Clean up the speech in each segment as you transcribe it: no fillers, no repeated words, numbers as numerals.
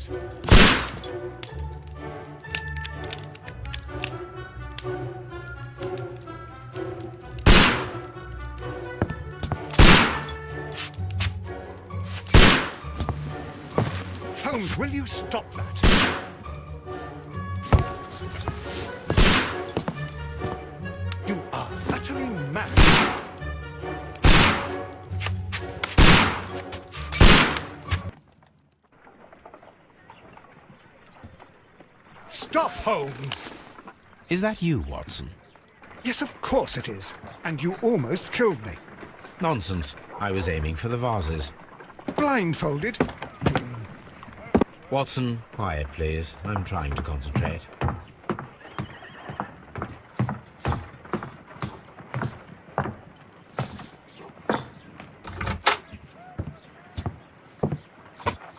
Holmes. Holmes, will you stop that? You are utterly mad. Stop, Holmes! Is that you, Watson? Yes, of course it is. And you almost killed me. Nonsense. I was aiming for the vases. Blindfolded? Watson, quiet, please. I'm trying to concentrate.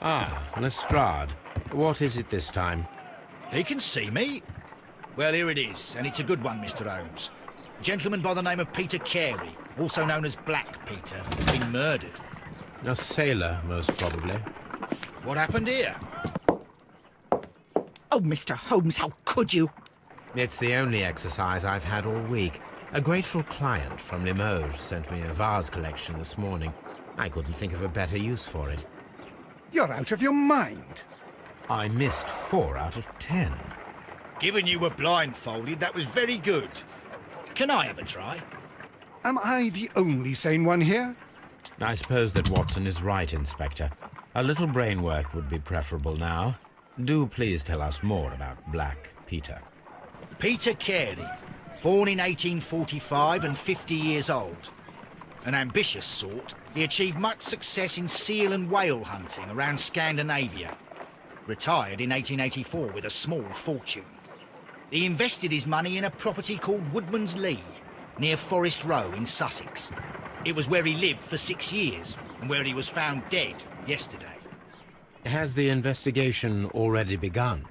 Ah, Lestrade. What is it this time? He can see me. Well, here it is, and it's a good one, Mr. Holmes. A gentleman by the name of Peter Carey, also known as Black Peter, has been murdered. A sailor, most probably. What happened here? Oh, Mr. Holmes, how could you? It's the only exercise I've had all week. A grateful client from Limoges sent me a vase collection this morning. I couldn't think of a better use for it. You're out of your mind. I missed 4 out of 10. Given you were blindfolded, that was very good. Can I have a try? Am I the only sane one here? I suppose that Watson is right, Inspector. A little brain work would be preferable now. Do please tell us more about Black Peter. Peter Carey, born in 1845 and 50 years old. An ambitious sort, he achieved much success in seal and whale hunting around Scandinavia. Retired in 1884 with a small fortune. He invested his money in a property called Woodman's Lee, near Forest Row in Sussex. It was where he lived for 6 years, and where he was found dead yesterday. Has the investigation already begun?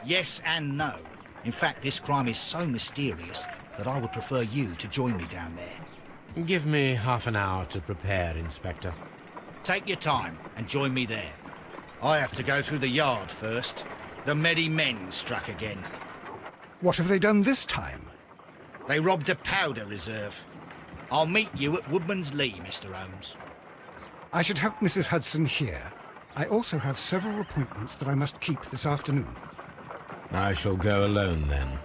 Yes and no. In fact, this crime is so mysterious that I would prefer you to join me down there. Give me half an hour to prepare, Inspector. Take your time and join me there. I have to go through the yard first. The Medi Men struck again. What have they done this time? They robbed a powder reserve. I'll meet you at Woodman's Lee, Mr. Holmes. I should help Mrs. Hudson here. I also have several appointments that I must keep this afternoon. I shall go alone, then.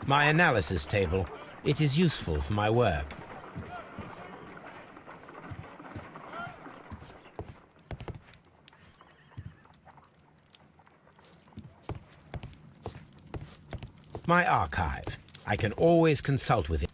My analysis table. It is useful for my work. My archive. I can always consult with it.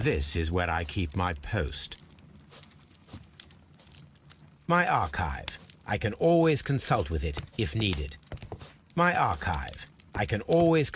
This is where I keep my post. My archive. I can always consult with it if needed. My archive. I can always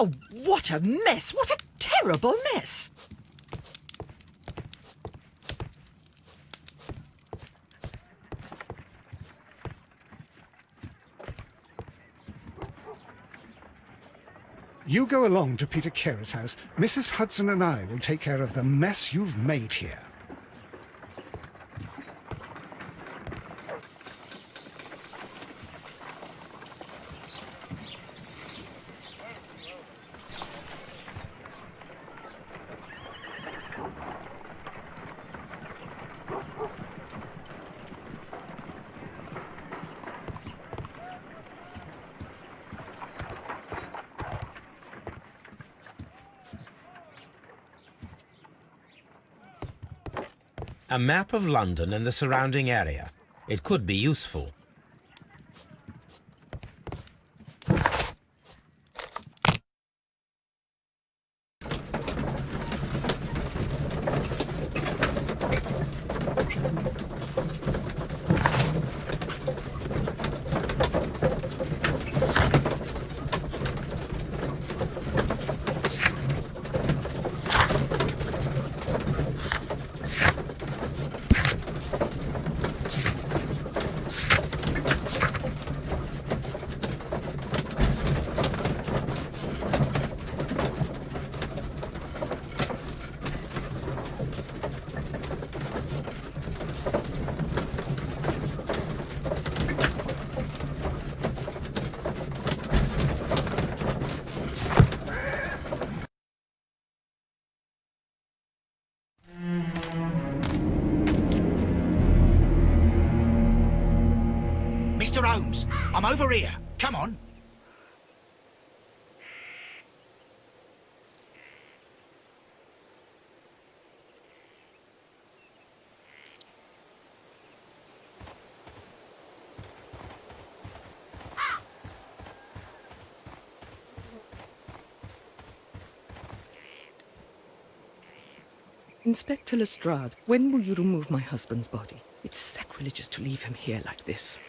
Oh, what a mess! What a terrible mess! You go along to Peter Carer's house. Mrs. Hudson and I will take care of the mess you've made here. A map of London and the surrounding area. It could be useful. Mr. Holmes, I'm over here. Come on. Inspector Lestrade, when will you remove my husband's body? It's sacrilegious to leave him here like this.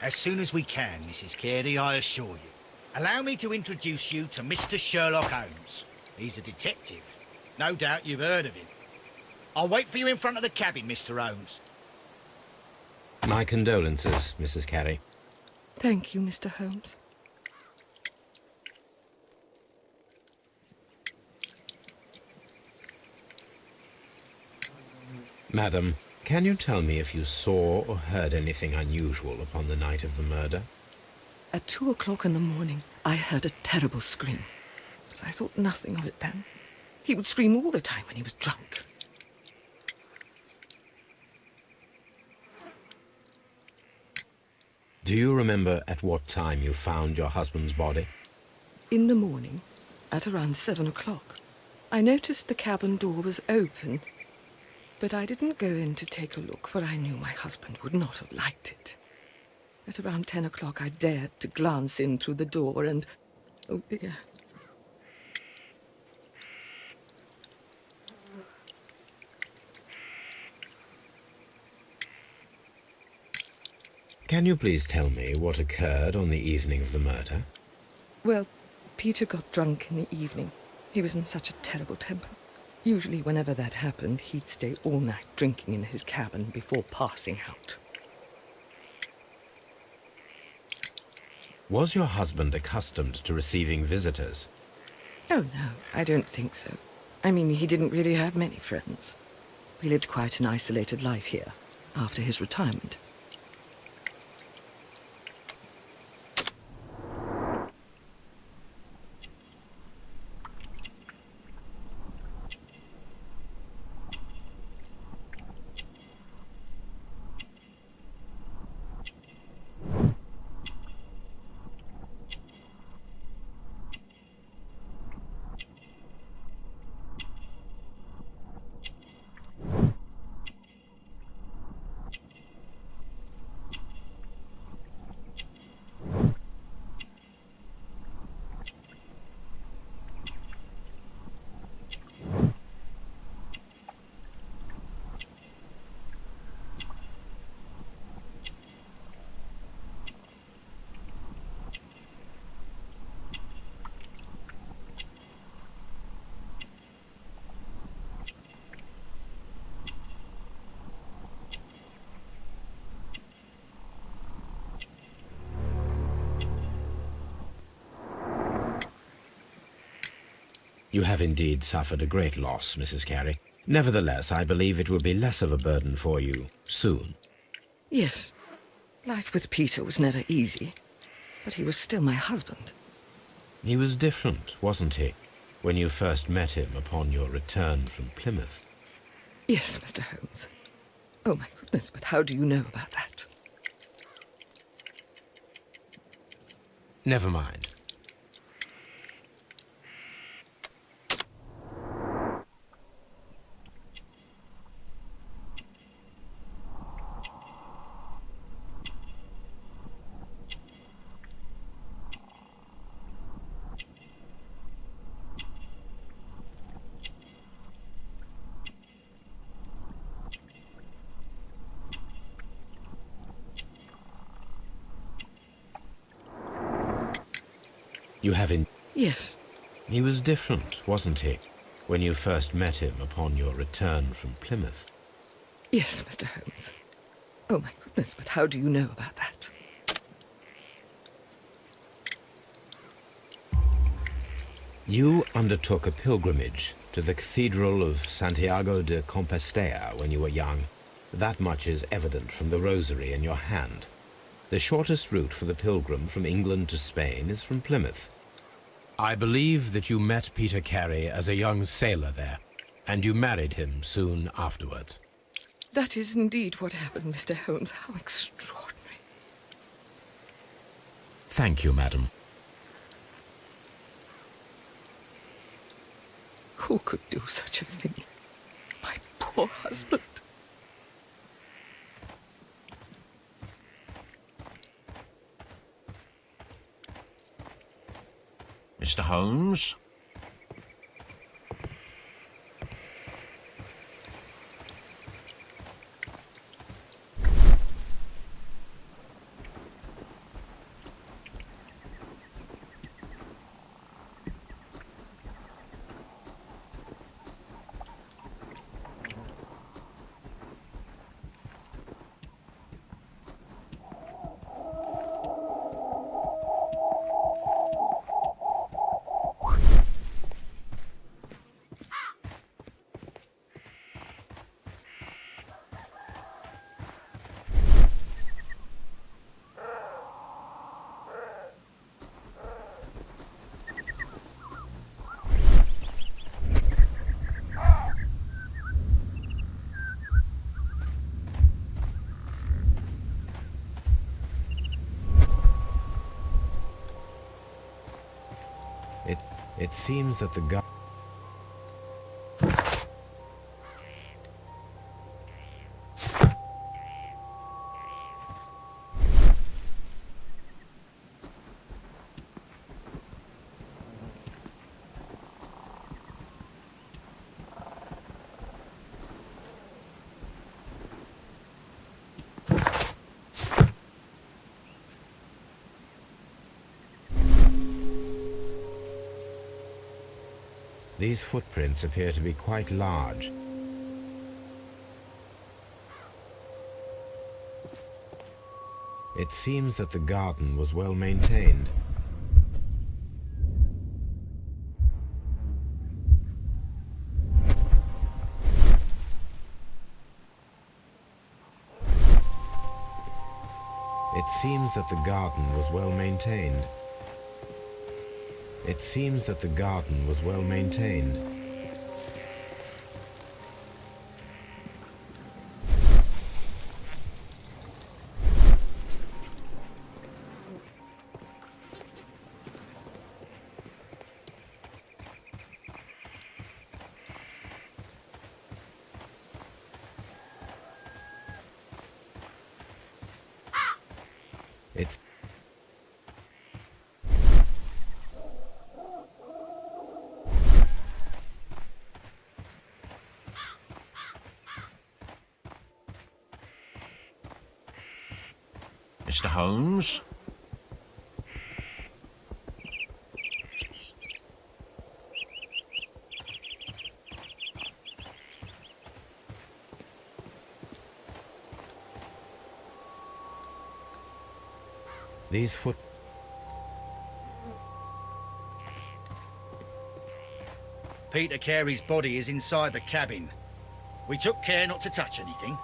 As soon as we can, Mrs. Carey, I assure you. Allow me to introduce you to Mr. Sherlock Holmes. He's a detective. No doubt you've heard of him. I'll wait for you in front of the cabin, Mr. Holmes. My condolences, Mrs. Carey. Thank you, Mr. Holmes. Madam, can you tell me if you saw or heard anything unusual upon the night of the murder? At 2 o'clock in the morning, I heard a terrible scream. But I thought nothing of it then. He would scream all the time when he was drunk. Do you remember at what time you found your husband's body? In the morning, at around 7 o'clock, I noticed the cabin door was open. But I didn't go in to take a look, for I knew my husband would not have liked it. At around 10 o'clock, I dared to glance in through the door and... oh, dear. Can you please tell me what occurred on the evening of the murder? Well, Peter got drunk in the evening. He was in such a terrible temper. Usually whenever that happened, he'd stay all night drinking in his cabin before passing out. Was your husband accustomed to receiving visitors? Oh, no, I don't think so. I mean, he didn't really have many friends. He lived quite an isolated life here, after his retirement. You have indeed suffered a great loss, Mrs. Carey. Nevertheless, I believe it will be less of a burden for you soon. Yes, life with Peter was never easy, but he was still my husband. He was different, wasn't he, when you first met him upon your return from Plymouth? Yes, Mr. Holmes. Oh, my goodness, but how do you know about that? Never mind. You have in... Yes. He was different, wasn't he, when you first met him upon your return from Plymouth? Yes, Mr. Holmes. Oh, my goodness, but how do you know about that? You undertook a pilgrimage to the Cathedral of Santiago de Compostela when you were young. That much is evident from the rosary in your hand. The shortest route for the pilgrim from England to Spain is from Plymouth. I believe that you met Peter Carey as a young sailor there, and you married him soon afterwards. That is indeed what happened, Mr. Holmes. How extraordinary. Thank you, madam. Who could do such a thing? My poor husband. Mr. Holmes? It seems that the guy... These footprints appear to be quite large. It seems that the garden was well maintained. It seems that the garden was well maintained. It seems that the garden was well maintained. It's Mr. Holmes? these foot. Peter Carey's body is inside the cabin. We took care not to touch anything.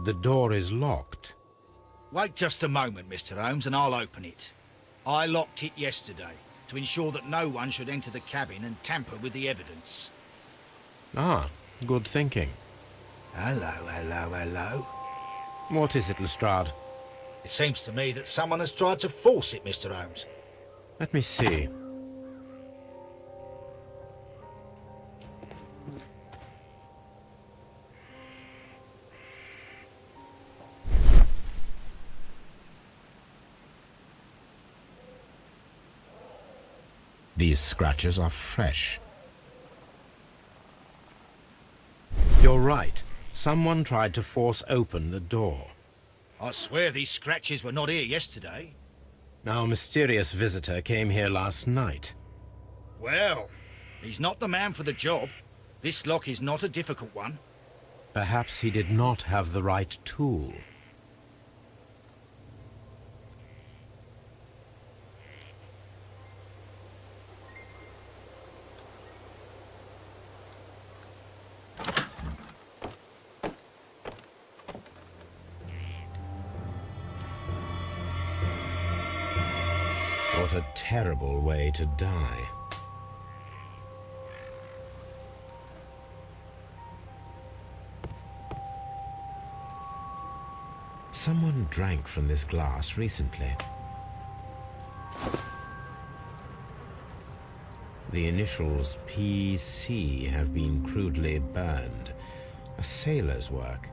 The door is locked. Wait just a moment, Mr. Holmes, and I'll open it. I locked it yesterday to ensure that no one should enter the cabin and tamper with the evidence. Ah, good thinking. Hello, hello, hello. What is it, Lestrade? It seems to me that someone has tried to force it, Mr. Holmes. Let me see. These scratches are fresh. You're right. Someone tried to force open the door. I swear these scratches were not here yesterday. Our mysterious visitor came here last night. Well, he's not the man for the job. This lock is not a difficult one. Perhaps he did not have the right tool. What a terrible way to die. Someone drank from this glass recently. The initials PC have been crudely burned. A sailor's work.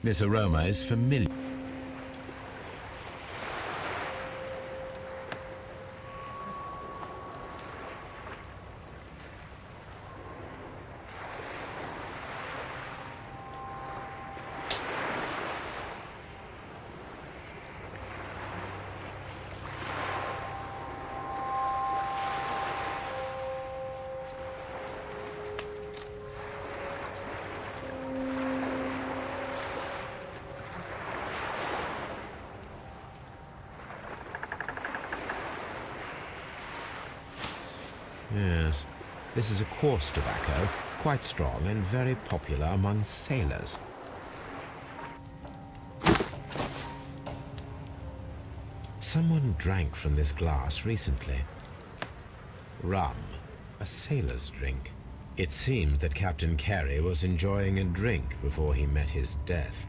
This aroma is familiar. Yes, this is a coarse tobacco, quite strong and very popular among sailors. Someone drank from this glass recently. Rum, a sailor's drink. It seemed that Captain Carey was enjoying a drink before he met his death.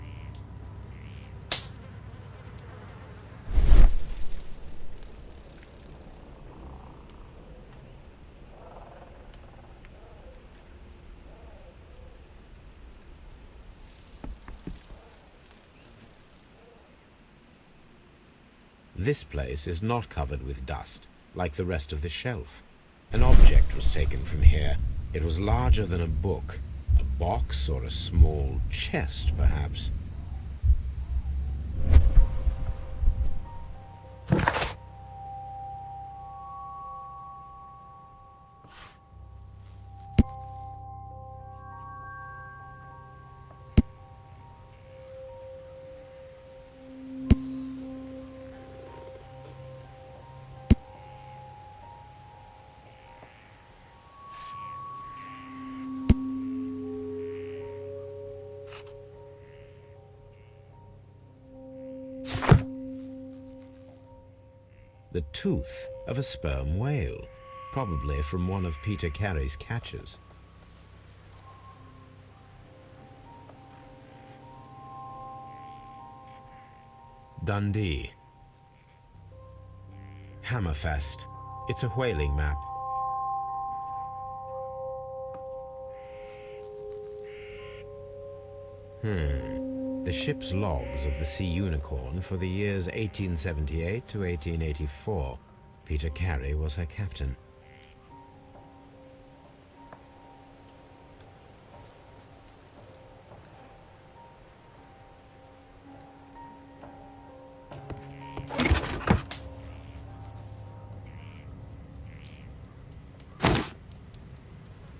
This place is not covered with dust, like the rest of the shelf. An object was taken from here. It was larger than a book, a box or a small chest, perhaps. The tooth of a sperm whale, probably from one of Peter Carey's catches. Dundee. Hammerfest. It's a whaling map. The ship's logs of the Sea Unicorn for the years 1878 to 1884. Peter Carey was her captain.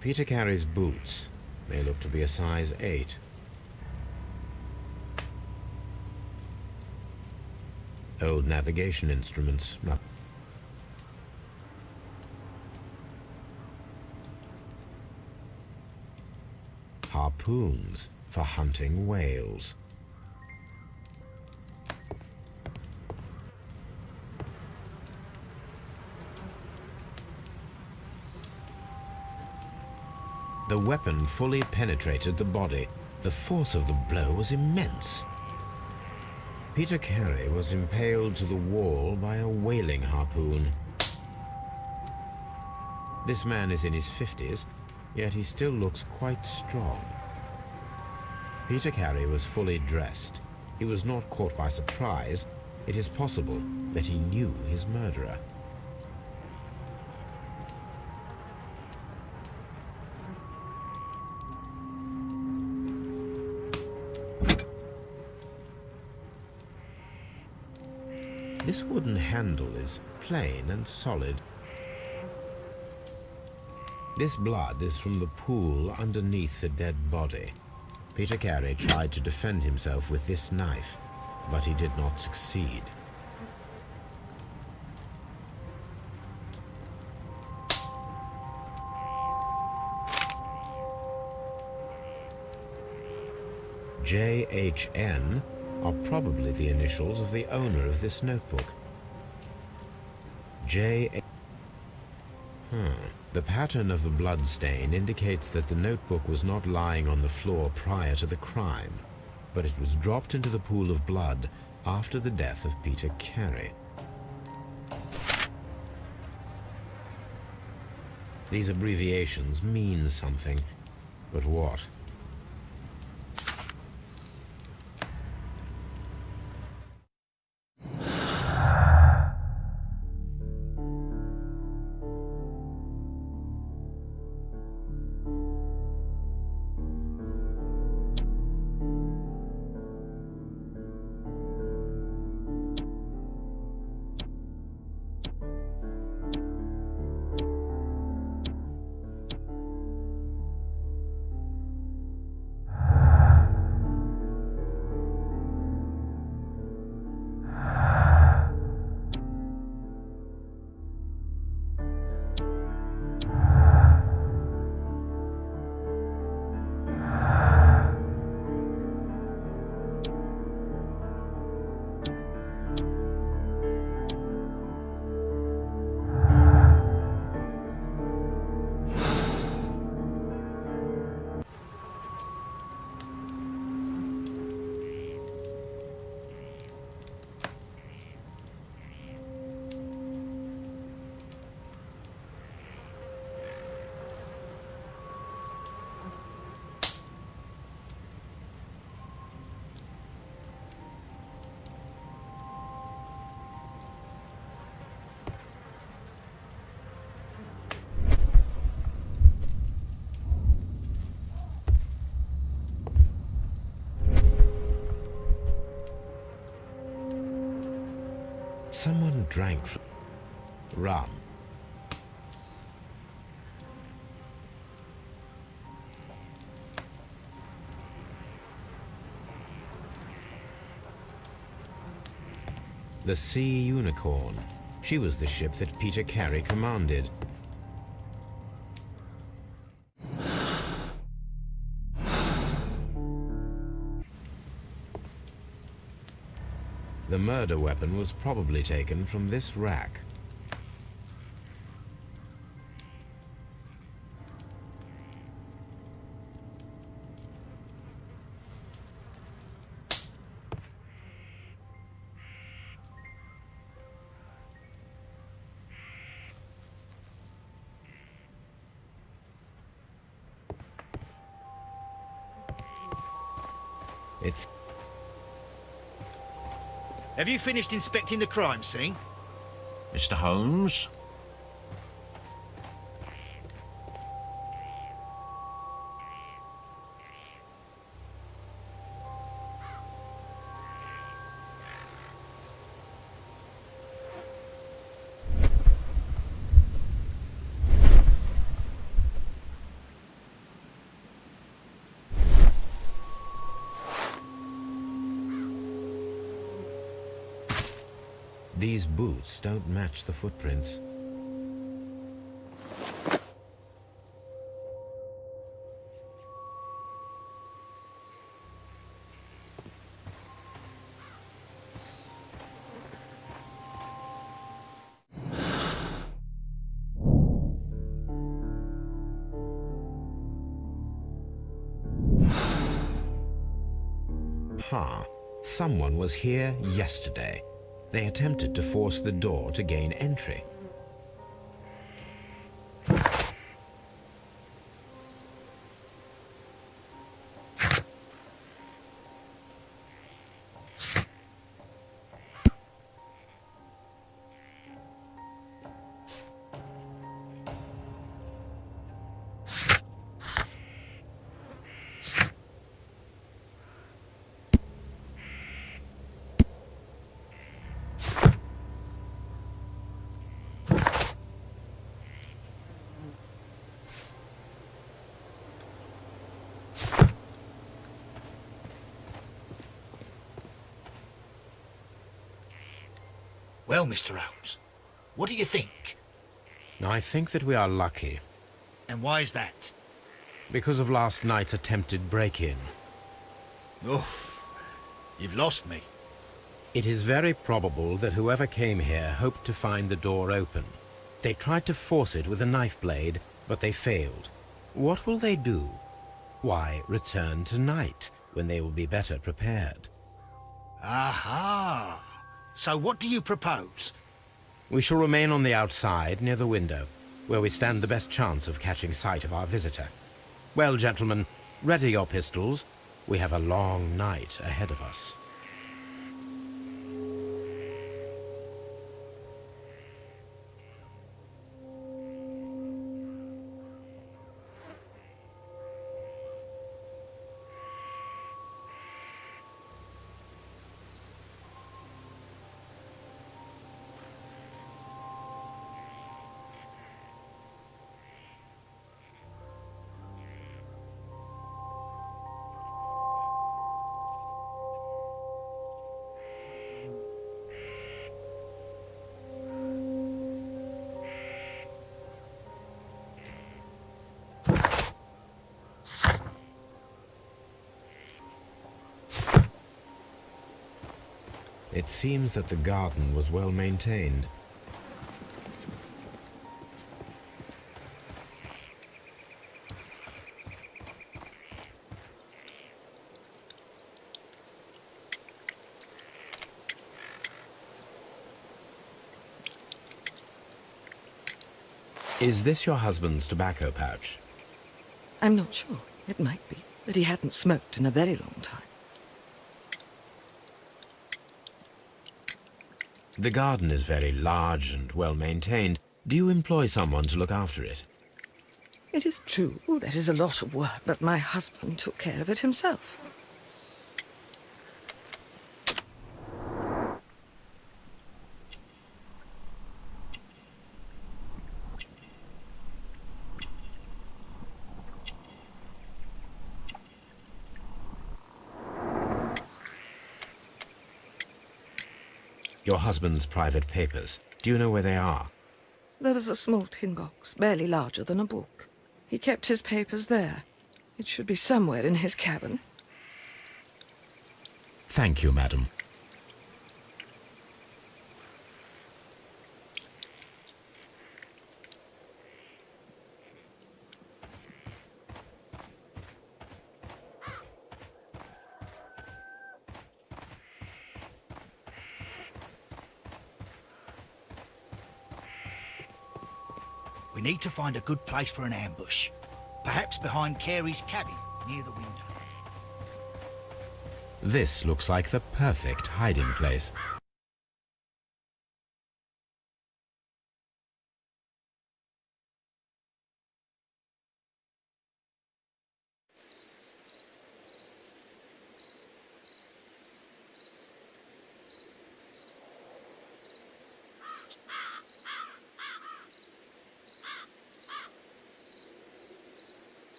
Peter Carey's boots may look to be a size 8. Old navigation instruments. Harpoons for hunting whales. The weapon fully penetrated the body. The force of the blow was immense. Peter Carey was impaled to the wall by a whaling harpoon. This man is in his 50s, yet he still looks quite strong. Peter Carey was fully dressed. He was not caught by surprise. It is possible that he knew his murderer. This wooden handle is plain and solid. This blood is from the pool underneath the dead body. Peter Carey tried to defend himself with this knife, but he did not succeed. JHN are probably the initials of the owner of this notebook. The pattern of the blood stain indicates that the notebook was not lying on the floor prior to the crime, but it was dropped into the pool of blood after the death of Peter Carey. These abbreviations mean something, but what? Someone drank from rum. The Sea Unicorn. She was the ship that Peter Carey commanded. The murder weapon was probably taken from this rack. It's Have you finished inspecting the crime scene? Mr. Holmes? These boots don't match the footprints. Someone was here yesterday. They attempted to force the door to gain entry. Well, Mr. Holmes, what do you think? I think that we are lucky And why is that? because of last night's attempted break-in. Oh, you've lost me. It is very probable that whoever came here hoped to find the door open. They tried to force it with a knife blade, but they failed. What will they do? Why, return tonight, when they will be better prepared. Aha! So what do you propose? We shall remain on the outside, near the window, where we stand the best chance of catching sight of our visitor. Well, gentlemen, ready your pistols. We have a long night ahead of us. It seems that the garden was well maintained. Is this your husband's tobacco pouch? I'm not sure. It might be, but he hadn't smoked in a very long time. The garden is very large and well maintained. Do you employ someone to look after it? It is true, there is a lot of work, but my husband took care of it himself. Your husband's private papers. Do you know where they are? There was a small tin box, barely larger than a book. He kept his papers there. It should be somewhere in his cabin. Thank you, madam. We need to find a good place for an ambush. Perhaps behind Carey's cabin, near the window. This looks like the perfect hiding place.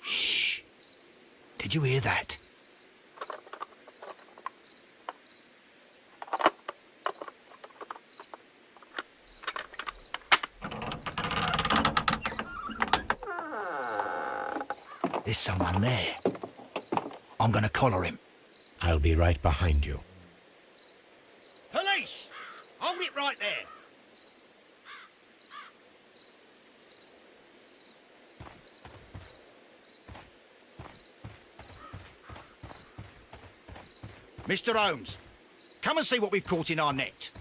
Shh! Did you hear that? There's someone there. I'm gonna collar him. I'll be right behind you. Police! Hold it right there. Mr. Holmes, come and see what we've caught in our net.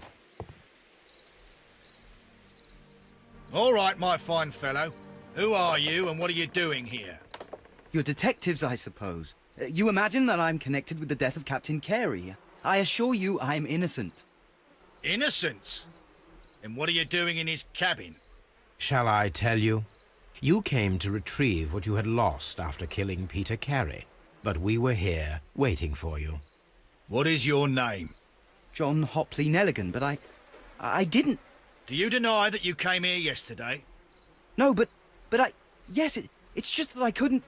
All right, my fine fellow. Who are you and what are you doing here? You're detectives, I suppose. You imagine that I'm connected with the death of Captain Carey. I assure you I'm innocent. Innocent? And what are you doing in his cabin? Shall I tell you? You came to retrieve what you had lost after killing Peter Carey, but we were here waiting for you. What is your name? John Hopley Nelligan, but I didn't... Do you deny that you came here yesterday? No, but yes, it's just that I couldn't...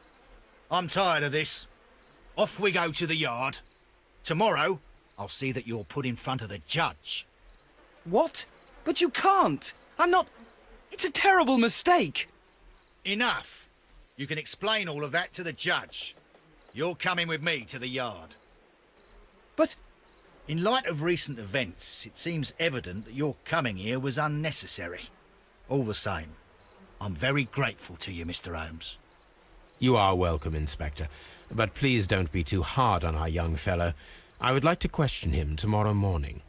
I'm tired of this. Off we go to the yard. Tomorrow, I'll see that you're put in front of the judge. What? But you can't! I'm not... It's a terrible mistake! Enough. You can explain all of that to the judge. You're coming with me to the yard. But... In light of recent events, it seems evident that your coming here was unnecessary. All the same, I'm very grateful to you, Mr. Holmes. You are welcome, Inspector, but please don't be too hard on our young fellow. I would like to question him tomorrow morning.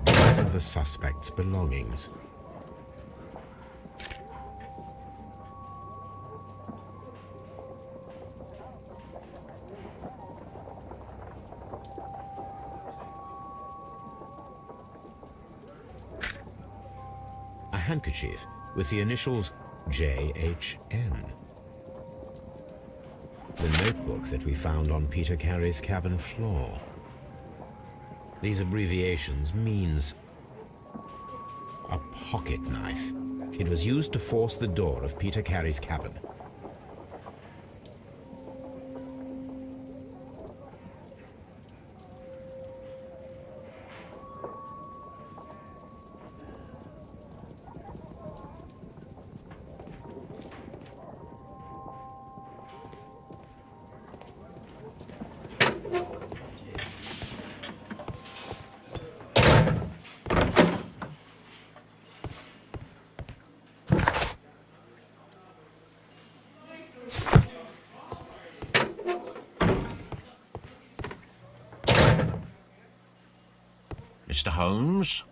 These are the suspect's belongings. A handkerchief with the initials JHN. The notebook that we found on Peter Carey's cabin floor. These abbreviations means a pocket knife. It was used to force the door of Peter Carey's cabin. Mr. Holmes?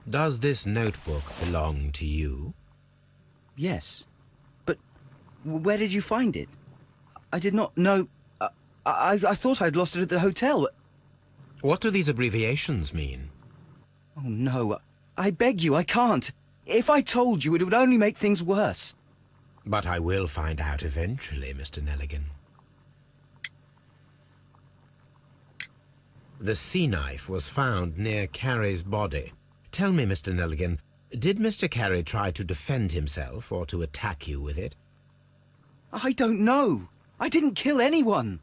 Does this notebook belong to you? Yes. But where did you find it? I did not know... I thought I'd lost it at the hotel. What do these abbreviations mean? Oh, no. I beg you, I can't. If I told you, it would only make things worse. But I will find out eventually, Mr. Nelligan. The sea knife was found near Carey's body. Tell me, Mr. Nelligan, did Mr. Carey try to defend himself or to attack you with it? I don't know. I didn't kill anyone.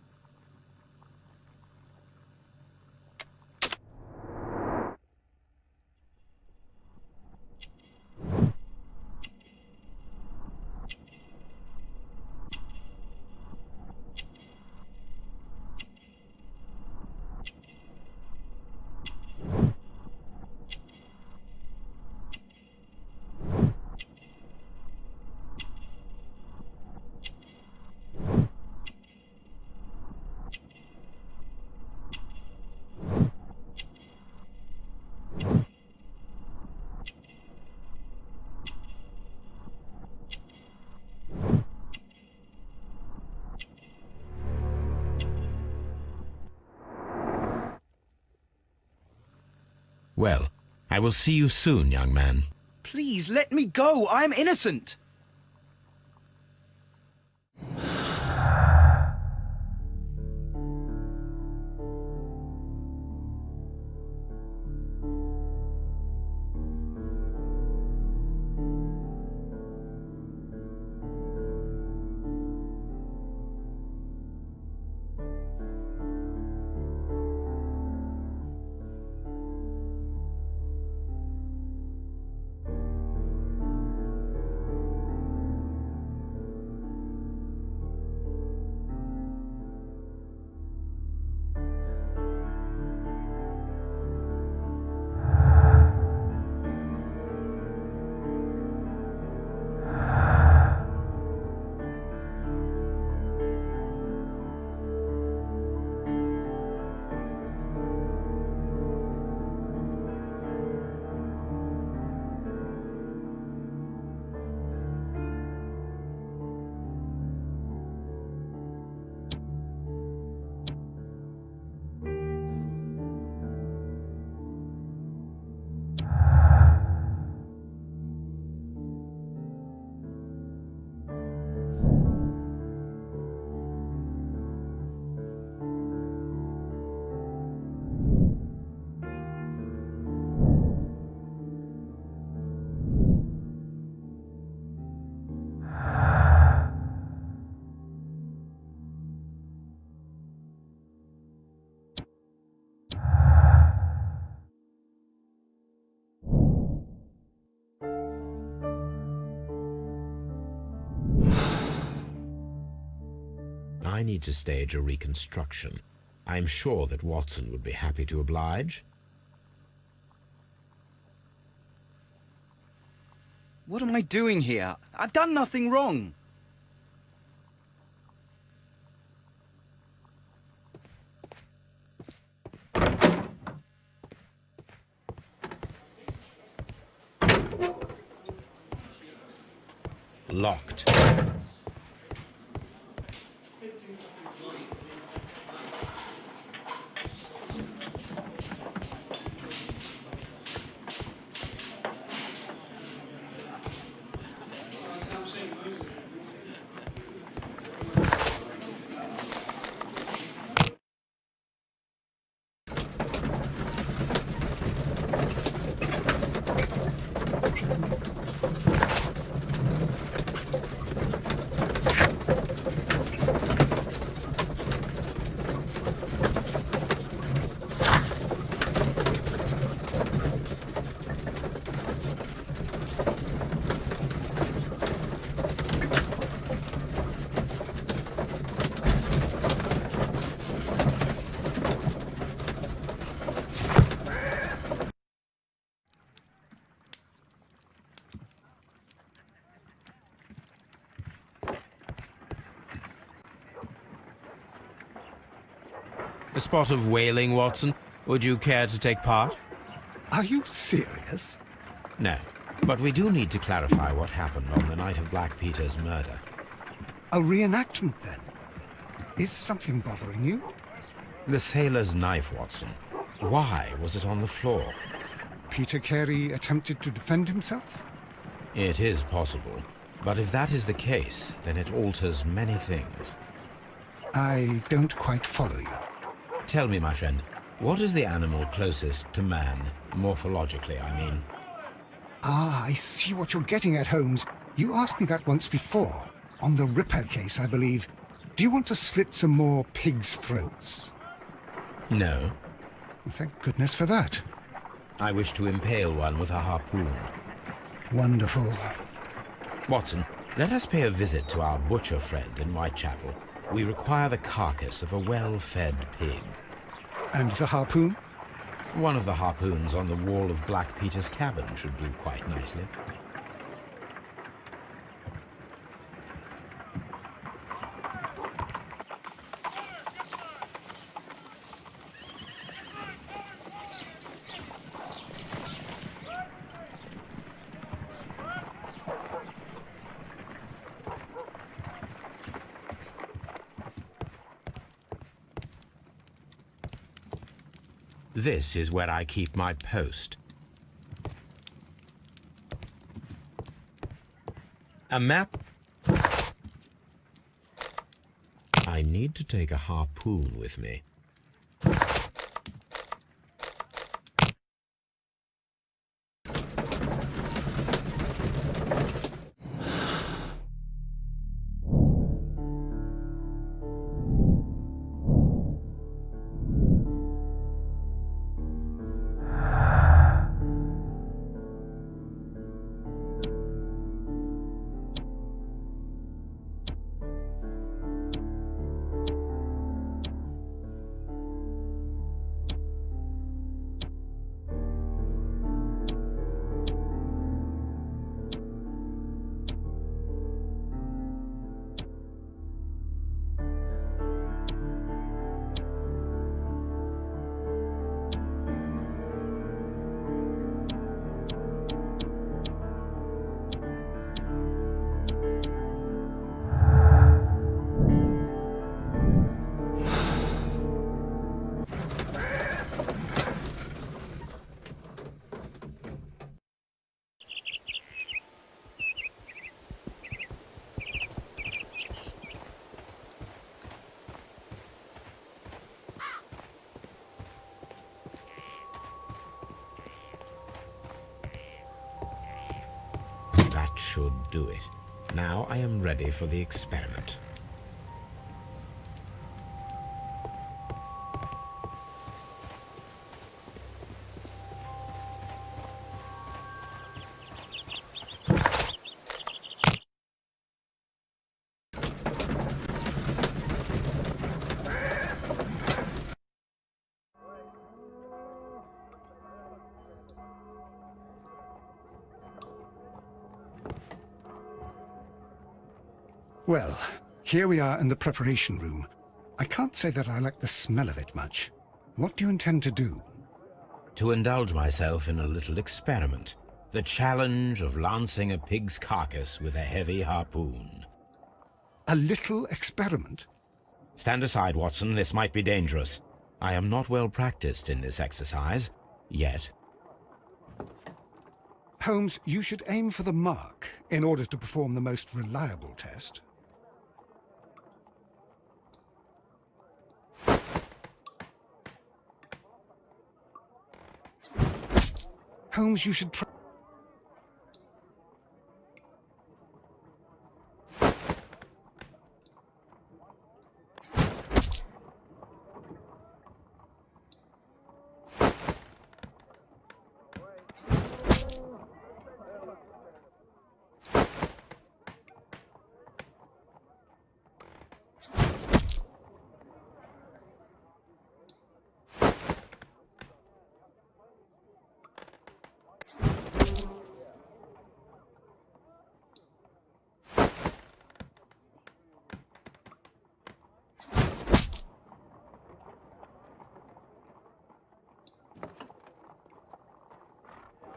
Well, I will see you soon, young man. Please, let me go. I'm innocent. I need to stage a reconstruction. I'm sure that Watson would be happy to oblige. What am I doing here? I've done nothing wrong. Locked. spot of whaling, Watson? Would you care to take part? Are you serious? No, but we do need to clarify what happened on the night of Black Peter's murder. A reenactment, then? Is something bothering you? The sailor's knife, Watson. Why was it on the floor? Peter Carey attempted to defend himself? It is possible. But if that is the case, then it alters many things. I don't quite follow you. Tell me, my friend, what is the animal closest to man, morphologically, I mean? Ah, I see what you're getting at, Holmes. You asked me that once before. On the Ripper case, I believe. Do you want to slit some more pigs' throats? No. Thank goodness for that. I wish to impale one with a harpoon. Wonderful. Watson, let us pay a visit to our butcher friend in Whitechapel. We require the carcass of a well-fed pig. And the harpoon? One of the harpoons on the wall of Black Peter's cabin should do quite nicely. This is where I keep my post. A map? I need to take a harpoon with me. That should do it. Now I am ready for the experiment. Well, here we are in the preparation room. I can't say that I like the smell of it much. What do you intend to do? To indulge myself in a little experiment. The challenge of lancing a pig's carcass with a heavy harpoon. A little experiment? Stand aside, Watson. This might be dangerous. I am not well practiced in this exercise. Yet. Holmes, you should aim for the mark in order to perform the most reliable test. Holmes, you should try...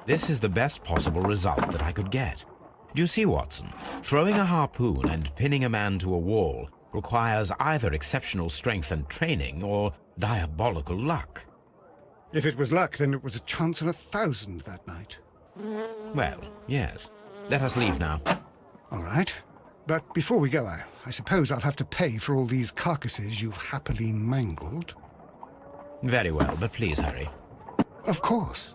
This is the best possible result that I could get. Do you see, Watson? Throwing a harpoon and pinning a man to a wall requires either exceptional strength and training or diabolical luck. If it was luck, then it was a chance in 1,000 that night. Well, yes. Let us leave now. All right. But before we go, I suppose I'll have to pay for all these carcasses you've happily mangled. Very well, but please hurry. Of course.